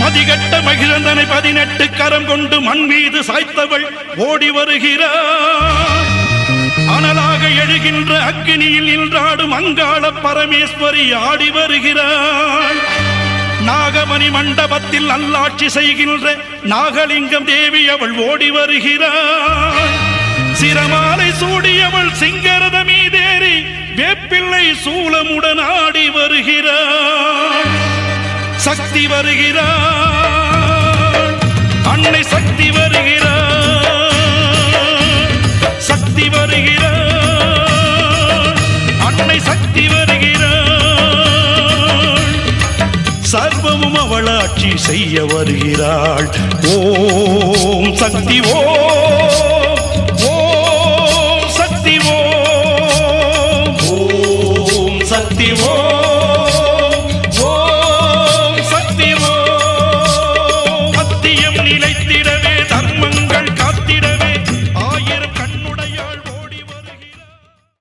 மதிகட்ட மகிழந்தனை 18 கரம் கொண்டு மண் மீது சாய்த்தவள் ஓடி வருகிறாள். அனலாக எழுகின்ற அக்னியில் நின்றாடும் அங்காள பரமேஸ்வரி ஆடி வருகிறாள். நாகமணி மண்டபத்தில் நல்லாட்சி செய்கின்ற நாகலிங்கம் தேவி அவள் ஓடி வருகிறாள். சிரமாலை சூடியவள் சிங்கரத மீதேறி வேப்பிள்ளை சூலமுடன் ஆடி வருகிறாள். சக்தி வருகிறாள், அன்னை சக்தி வருகிறாள், சக்தி வருகிறாள், அன்னை சக்தி வருகிறாள். சர்வமும் அவளாட்சி செய்ய வருகிறாள். ஓம் சக்தி ஓம்.